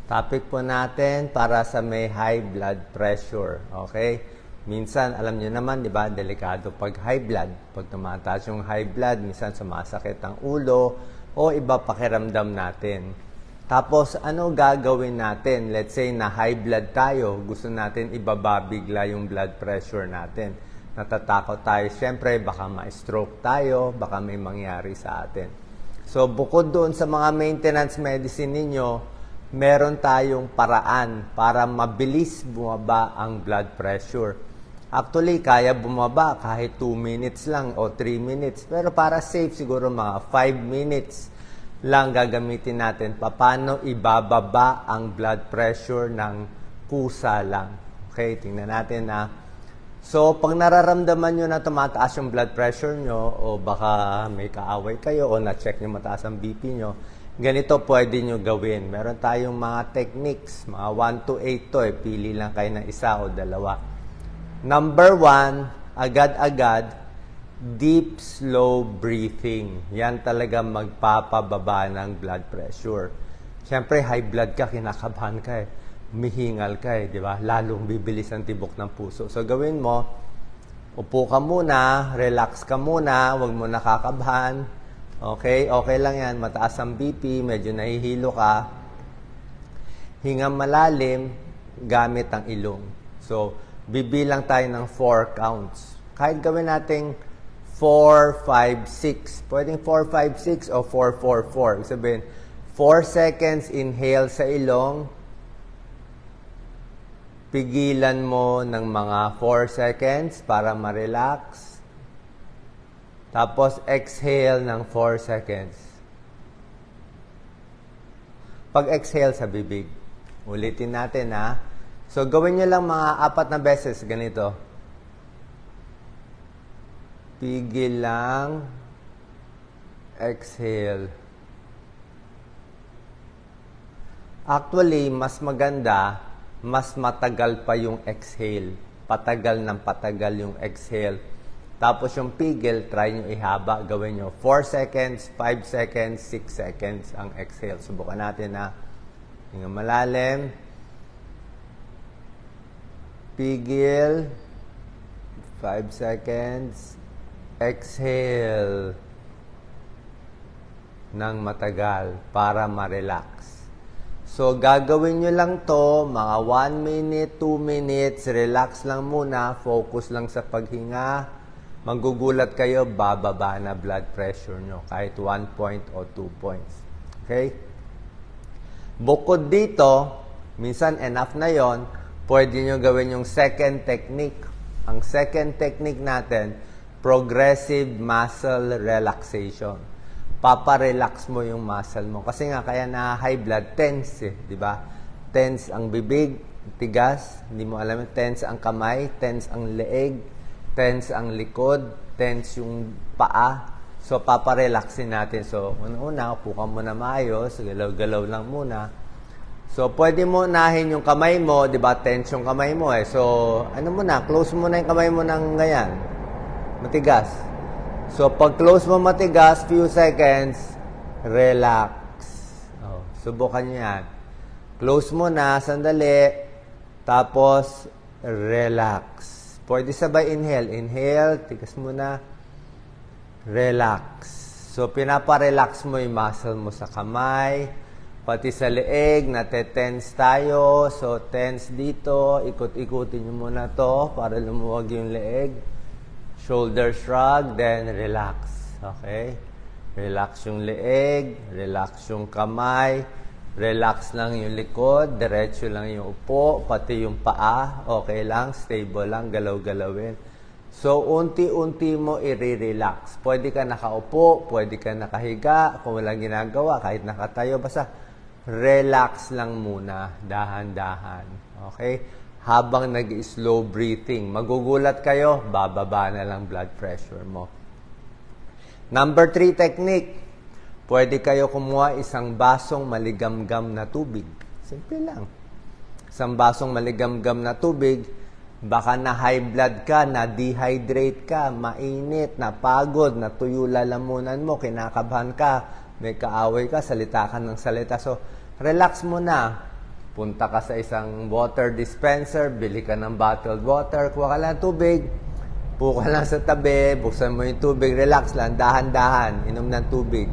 Topic po natin para sa may high blood pressure. Okay? Minsan, alam niyo naman, di ba, delikado pag high blood. Pag tumataas yung high blood, minsan sumasakit ang ulo o iba pakiramdam natin. Tapos, ano gagawin natin? Let's say na high blood tayo, gusto natin ibaba bigla yung blood pressure natin. Natatakot tayo, syempre, baka ma-stroke tayo, baka may mangyari sa atin. So, bukod doon sa mga maintenance medicine ninyo, meron tayong paraan para mabilis bumaba ang blood pressure. Actually, kaya bumaba kahit 2 minutes lang o 3 minutes. Pero para safe, siguro mga 5 minutes lang gagamitin natin. Paano ibababa ang blood pressure ng pusa lang. Okay, tingnan natin na. So, pag nararamdaman nyo na tumataas yung blood pressure nyo o baka may kaaway kayo o na-check nyo mataas ang BP nyo, ganito pwede nyo gawin. Meron tayong mga techniques, mga 1 to 8 to. Pili lang kayo ng isa o dalawa. Number 1, agad-agad, deep, slow breathing. Yan talaga magpapababa ng blood pressure. Siyempre, high blood ka, kinakabahan ka eh. Humihingal ka eh, di ba? Lalong bibilis ang tibok ng puso. So, gawin mo, upo ka muna, relax ka muna, huwag mo nakakabahan. Okay? Okay lang yan. Mataas ang BP, medyo nahihilo ka. Hinga malalim, gamit ang ilong. So, bibilang tayo ng 4 counts. Kahit gawin natin 4, 5, 6. Pwedeng 4, 5, 6 o 4, 4, 4. Ibig sabihin, 4 seconds inhale sa ilong. Pigilan mo ng mga 4 seconds para ma-relax. Tapos, exhale ng 4 seconds. Pag-exhale sa bibig. Ulitin natin, ha? So, gawin nyo lang mga 4 na beses. Ganito. Pigil lang. Exhale. Actually, mas maganda, mas matagal pa yung exhale. Patagal ng patagal yung exhale. Tapos yung pigil, try nyo ihaba. Gawin nyo 4 seconds, 5 seconds, 6 seconds ang exhale. Subukan natin na hinga malalim. Pigil. 5 seconds. Exhale ng matagal para ma-relax. So, gagawin nyo lang to mga 1 minute, 2 minutes. Relax lang muna. Focus lang sa paghinga. Magugulat kayo, bababa na blood pressure nyo kahit 1 point o 2 points. Okay? Bukod dito, minsan enough na yon, pwede nyo gawin yung second technique. Ang second technique natin, progressive muscle relaxation. Paparelax mo yung muscle mo. Kasi nga, kaya na high blood, tense eh, di ba? Tense ang bibig, tigas, hindi mo alam, tense ang kamay, tense ang leeg, tense ang likod, tense yung paa. So, paparelaxin natin. So, una-una, upo ka muna maayos, galaw-galaw lang muna. So, pwede mo unahin yung kamay mo, di ba? Tense yung kamay mo eh. So, ano muna, close mo na yung kamay mo ng ganyan. Matigas. So, pag close mo matigas, few seconds, relax. Oh, subukan nyo yan. Close mo na, sandali, tapos, relax. Pwede sabay inhale. Inhale, tigas muna. Relax. So, pinaparelax mo yung muscle mo sa kamay. Pati sa leeg, nate-tense tayo. So, tense dito. Ikot-ikutin nyo muna to para lumuwag yung leeg. Shoulder shrug, then relax. Okay? Relax yung leeg. Relax yung kamay. Relax lang yung likod, diretso lang yung upo, pati yung paa, okay lang, stable lang, galaw-galawin. So, unti-unti mo i-relax. Pwede ka nakaupo, pwede ka nakahiga, kung walang ginagawa, kahit nakatayo, basta relax lang muna, dahan-dahan. Okay? Habang nag-slow breathing, magugulat kayo, bababa na lang blood pressure mo. Number 3 technique. Pwede kayo kumuha isang basong maligamgam na tubig. Simple lang. Isang basong maligamgam na tubig, baka na high blood ka, na dehydrate ka, mainit, napagod, natuyo lalamunan mo, kinakabahan ka, may kaaway ka, salita ka ng salita. So, relax mo na. Punta ka sa isang water dispenser, bili ka ng bottled water, kuha ka lang tubig, puka lang sa tabi, buksan mo yung tubig, relax lang, dahan-dahan, inom ng tubig.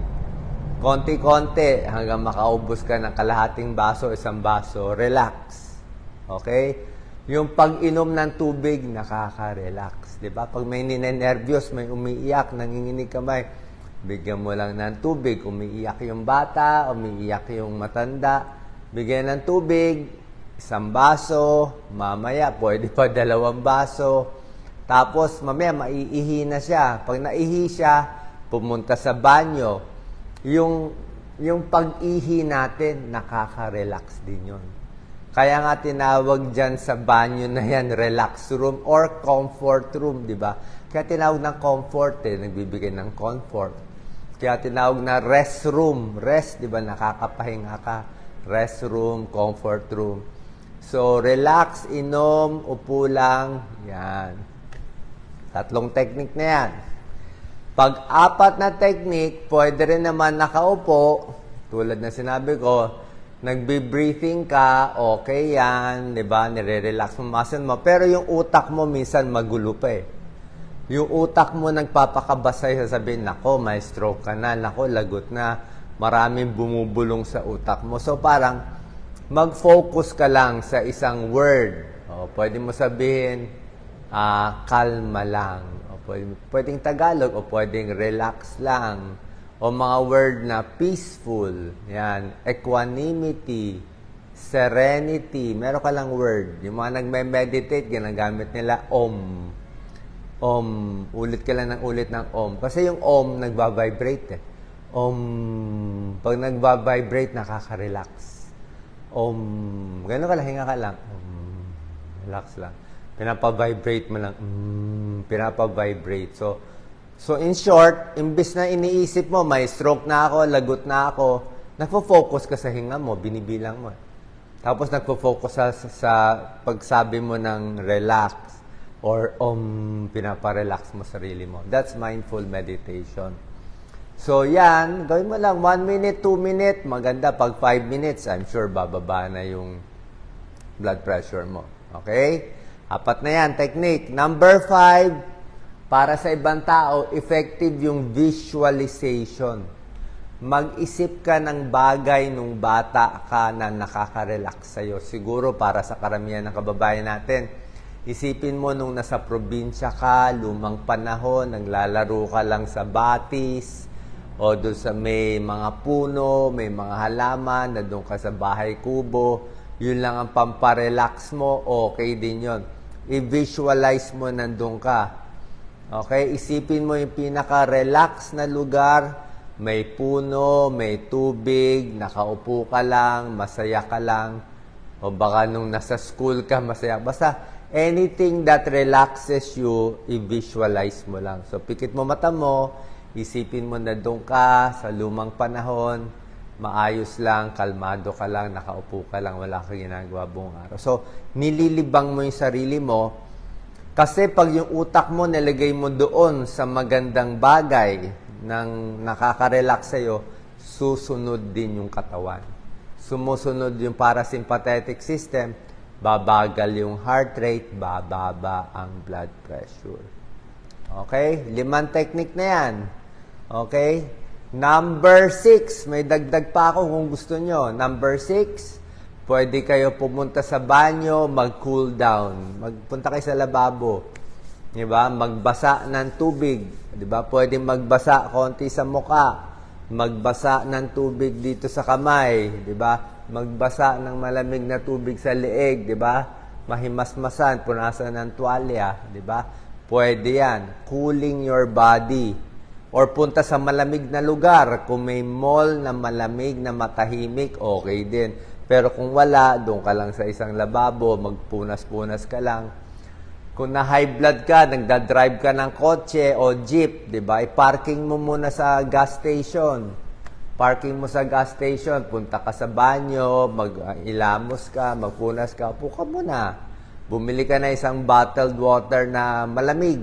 Konti-konti, hanggang makaubos ka ng kalahating baso, isang baso, relax. Okay? Yung pag-inom ng tubig, nakaka-relax. Diba? Pag may ninenervyos, may umiiyak, nanginginig kamay, bigyan mo lang ng tubig. Umiiyak yung bata, umiiyak yung matanda, bigyan ng tubig, isang baso, mamaya pwede pa 2 baso. Tapos mamaya maiihi na siya. Pag naihi siya, pumunta sa banyo. Yung pag-ihi natin, nakaka-relax din yun. Kaya nga tinawag dyan sa banyo na yan, relax room or comfort room, di ba? Kaya tinawag ng comfort nagbibigay ng comfort. Kaya tinawag na rest room. Rest, di ba? Nakakapahinga ka. Rest room, comfort room. So, relax, inom, upo lang. Yan. 3 technique na yan. Pag 4 na technique, pwede rin naman nakaupo. Tulad na sinabi ko, nagbe-breathing ka, okay yan, di ba? Nire-relax mo muscle mo. Pero yung utak mo minsan magulo pa eh. Yung utak mo nagpapakabasay, sasabihin, nako, may stroke ka na, nako, lagot na. Maraming bumubulong sa utak mo. So parang mag-focus ka lang sa isang word. O, pwede mo sabihin, kalma lang. O, pwedeng Tagalog o pwedeng relax lang. O mga word na peaceful. Yan. Equanimity. Serenity. Meron ka lang word. Yung mga nagme-meditate, ginagamit nila Om. Om. Ulit ka lang ng ulit ng Om. Kasi yung Om, nagbabibrate eh. Pag nagba-vibrate, nakaka-relax. Gano'n ka lang, hinga ka lang. Relax lang. Pinapa-vibrate mo lang. Pinapa-vibrate. So in short, imbis na iniisip mo, may stroke na ako, lagot na ako, nagpo-focus ka sa hinga mo, binibilang mo. Tapos nagpo-focus sa pagsabi mo ng relax or pinapa-relax mo sarili mo. That's mindful meditation. So, yan. Gawin mo lang 1 minute, 2 minute. Maganda. Pag 5 minutes, I'm sure bababa na yung blood pressure mo. Okay? 4 na yan. Technique. Number 5, para sa ibang tao, effective yung visualization. Mag-isip ka ng bagay nung bata ka na nakaka-relax sa'yo. Siguro para sa karamihan ng kababayan natin, isipin mo nung nasa probinsya ka, lumang panahon, naglalaro ka lang sa batis, o doon sa may mga puno, may mga halaman, na doon ka sa bahay kubo, yun lang ang pamparelax mo, okay din yun. I-visualize mo nandun ka. Okay? Isipin mo yung pinaka-relax na lugar, may puno, may tubig, nakaupo ka lang, masaya ka lang, o baka nung nasa school ka, masaya. Basta, anything that relaxes you, i-visualize mo lang. So, pikit mo mata mo, isipin mo na doon ka sa lumang panahon, maayos lang, kalmado ka lang, nakaupo ka lang, wala kang ginagawa buong araw. So, nililibang mo yung sarili mo kasi pag yung utak mo nilagay mo doon sa magandang bagay nang nakaka-relax sa'yo, susunod din yung katawan. Sumusunod yung parasympathetic system, babagal yung heart rate, bababa ang blood pressure. Okay? 5 technique na yan. Okay? Number 6, may dagdag pa ako kung gusto nyo. Number 6, pwede kayo pumunta sa banyo, mag-cool down. Magpunta kayo sa lababo. Diba? Magbasa ng tubig. Diba? Pwede magbasa konti sa muka. Magbasa ng tubig dito sa kamay. Diba? Magbasa ng malamig na tubig sa leeg. Diba? Mahimasmasan, punasan ng tuwalya. Diba? Pwede yan. Cooling your body. Or punta sa malamig na lugar. Kung may mall na malamig na matahimik, okay din. Pero kung wala, doon ka lang sa isang lababo, magpunas-punas ka lang. Kung na high blood ka, nagdadrive ka ng kotse o jeep, di ba? I-parking mo muna sa gas station. Parking mo sa gas station, punta ka sa banyo, mag-ilamos ka, magpunas ka, upo ka muna. Bumili ka na isang bottled water na malamig.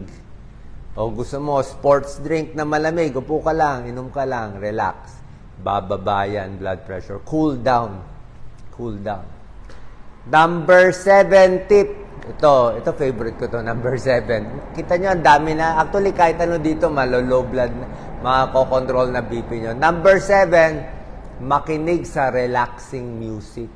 O gusto mo, sports drink na malamig, upo ka lang, inom ka lang, relax. Bababa yan, blood pressure. Cool down. Cool down. Number 7 tip. Ito favorite ko to, number 7. Kita nyo, ang dami na. Actually, kahit ano dito, low blood, makakokontrol na BP nyo. Number 7, makinig sa relaxing music.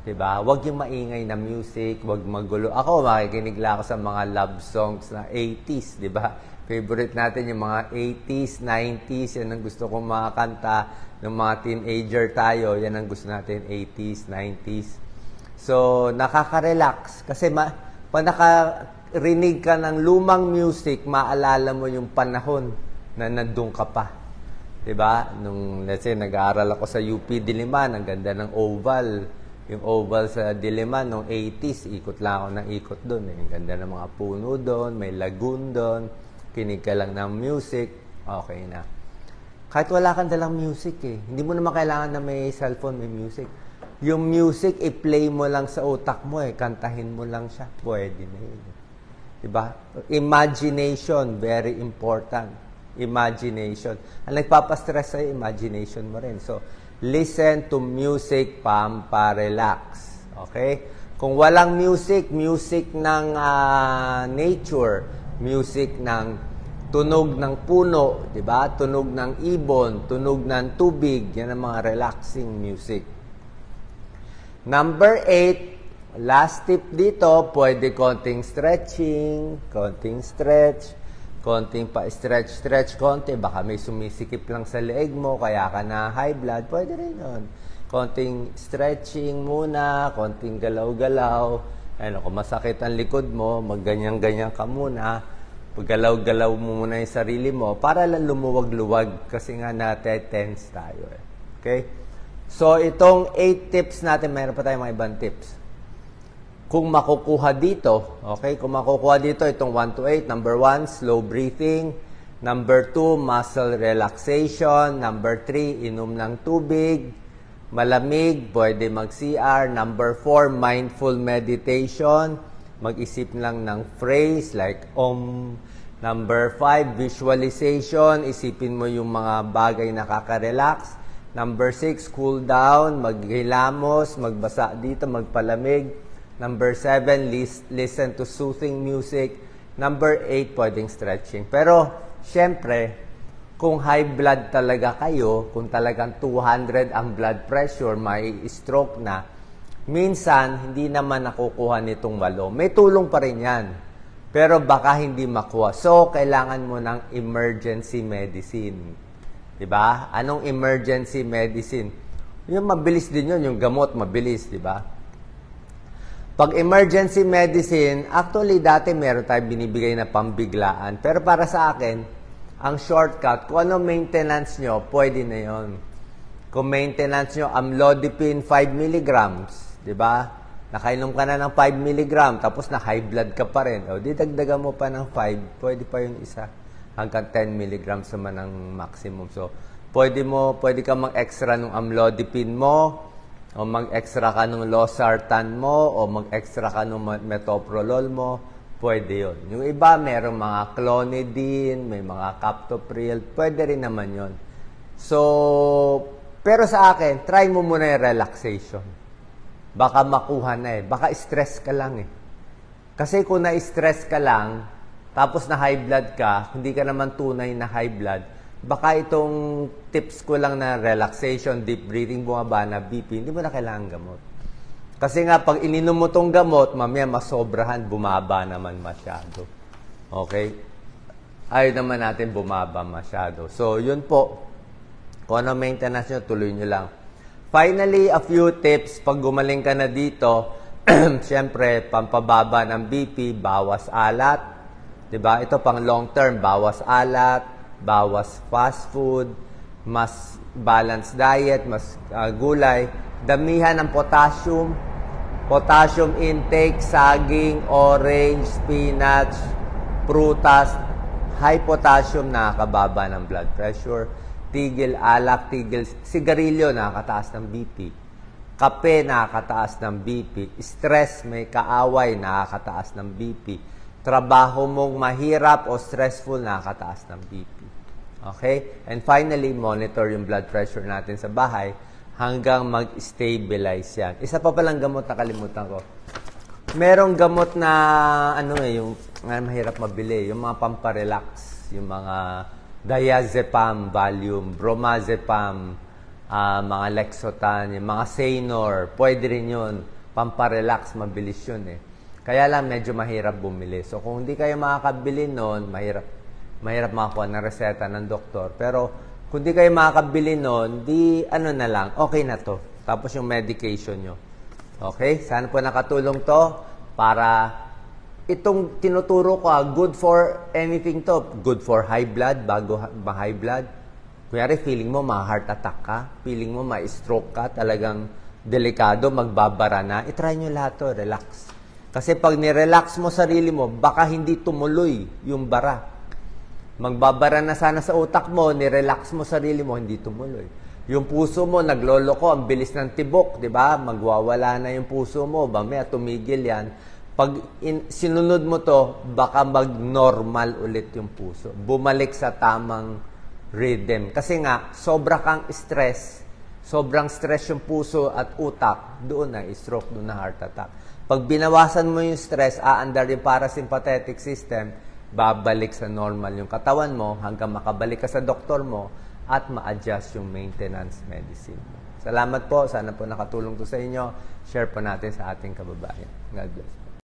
Diba? Huwag yung maingay na music, huwag magulo. Ako, makikinig lang ako sa mga love songs na 80s, diba? Favorite natin yung mga 80s, 90s, yan ang gusto kong makakanta. Ng mga teenager tayo, yan ang gusto natin, 80s, 90s. So, nakaka-relax. Kasi pag nakarinig ka ng lumang music, maalala mo yung panahon na nandun ka pa. Diba? Nung, let's say, nag-aaral ako sa UP Diliman, ang ganda ng oval. Yung oval sa Diliman, nung 80s, ikot lang ako ng ikot doon. Ang ganda ng mga puno doon, may lagoon doon, kinig ka lang ng music, okay na. Kahit wala kang dalang music hindi mo naman kailangan na may cellphone, may music. Yung music, i-play mo lang sa utak mo kantahin mo lang siya, pwede na yun. Diba? Imagination, very important. Imagination. Ang nagpapastress sa'yo, imagination mo rin. So, listen to music, pampa-relax. Okay? Kung walang music, music ng nature, music ng tunog ng puno, di ba? Tunog ng ibon, tunog ng tubig, yan ang mga relaxing music. Number 8, last tip dito, pwede konting stretching, konting stretch, konting pa-stretch konti, baka may sumisikip lang sa leeg mo, kaya ka na high blood, pwede rin yun. Konting stretching muna, konting galaw-galaw, kung masakit ang likod mo, magganyan-ganyan ka muna, paggalaw-galaw mo muna yung sarili mo para lang lumuwag-luwag kasi nga tense tayo. Okay? So, itong 8 tips natin, mayroon pa tayong mga ibang tips. Kung makukuha dito, okay? Kung makukuha dito, itong 1 to 8. Number 1, slow breathing. Number 2, muscle relaxation. Number 3, inom ng tubig. Malamig, pwede mag-CR. Number 4, mindful meditation. Mag-isip lang ng phrase like Om. Number 5, visualization. Isipin mo yung mga bagay na nakaka-relax. Number 6, cool down. Maghilamos, magbasa dito, magpalamig. Number 7, listen to soothing music. Number 8, pwedeng stretching. Pero, syempre, kung high blood talaga kayo, kung talagang 200 ang blood pressure, may stroke na, minsan, hindi naman nakukuha nitong 8. May tulong pa rin yan. Pero baka hindi makuha. So, kailangan mo ng emergency medicine. Diba? Anong emergency medicine? Yung mabilis din yun, yung gamot, mabilis, diba? Pag emergency medicine, actually, dati meron tayong binibigay na pambiglaan. Pero para sa akin, ang shortcut, kung ano maintenance nyo, pwede na yun. Kung maintenance nyo, amlodipine 5 mg, diba? Nakainom ka na ng 5 mg, tapos na high blood ka pa rin. O, di dagdagan mo pa ng 5, pwede pa yung isa. Hanggang 10 mg naman ang maximum. So, pwede ka mag-extra ng amlodipine mo, o mag-extra ka ng losartan mo, o mag-extra ka ng metoprolol mo, pwede yun. Yung iba, merong mga clonidine, may mga captopril, pwede rin naman yun. So, pero sa akin, try mo muna yung relaxation. Baka makuha na baka stress ka lang Kasi kung na-stress ka lang, tapos na high blood ka, hindi ka naman tunay na high blood, baka itong tips ko lang na relaxation, deep breathing, bumaba na BP, hindi mo na kailangan gamot. Kasi nga, pag ininom mo tong gamot, mamaya masobrahan, bumaba naman masyado. Okay? Ayaw naman natin bumaba masyado. So, yun po. Kung ano maintenance nyo, tuloy nyo lang. Finally, a few tips. Pag gumaling ka na dito, siyempre, pampababa ng BP, bawas alat. Diba? Ito pang long term, bawas alat, bawas fast food, mas balanced diet, mas gulay, damihan ng potassium, potassium intake, saging, orange, spinach, prutas, high potassium nakakababa ng blood pressure, tigil alak, tigil sigarilyo nakakataas ng BP, kape nakakataas ng BP, stress, may kaaway nakakataas ng BP, trabaho mong mahirap o stressful, nakakataas ng BP. Okay? And finally, monitor yung blood pressure natin sa bahay. hanggang mag-stabilize yan. Isa pa palang gamot na kalimutan ko. Merong gamot na, yung mahirap mabili, yung mga pamparelax, yung mga diazepam, Valium, bromazepam, mga Lexotan, yung mga Saynor, pwede rin yun. Pamparelax, mabilis yun eh. Kaya lang, medyo mahirap bumili. So, kung hindi kayo makakabili nun, mahirap makakuha ng reseta ng doktor. Pero, kung di kayo makakabili nun, na lang, okay na to. Tapos yung medication nyo. Okay? Sana po nakatulong to para itong tinuturo ko, good for anything to. Good for high blood, bago ma-high blood. Kunyari, feeling mo ma-heart attack ka, feeling mo ma-stroke ka, talagang delikado, magbabara na, itry nyo lahat to, relax. Kasi pag nirelax mo sarili mo, baka hindi tumuloy yung bara. Magbabara na sana sa utak mo, nirelax mo sarili mo, hindi tumuloy. Yung puso mo, nagloloko, ang bilis ng tibok, di ba? Magwawala na yung puso mo, mamaya tumigil yan. Pag sinunod mo to, baka mag-normal ulit yung puso. Bumalik sa tamang rhythm. Kasi nga, sobrang stress yung puso at utak, doon na stroke, doon na heart attack. Pag binawasan mo yung stress, aandar yung parasympathetic system, babalik sa normal yung katawan mo hanggang makabalik ka sa doktor mo at ma-adjust yung maintenance medicine mo. Salamat po. Sana po nakatulong to sa inyo. Share po natin sa ating kababayan. God bless.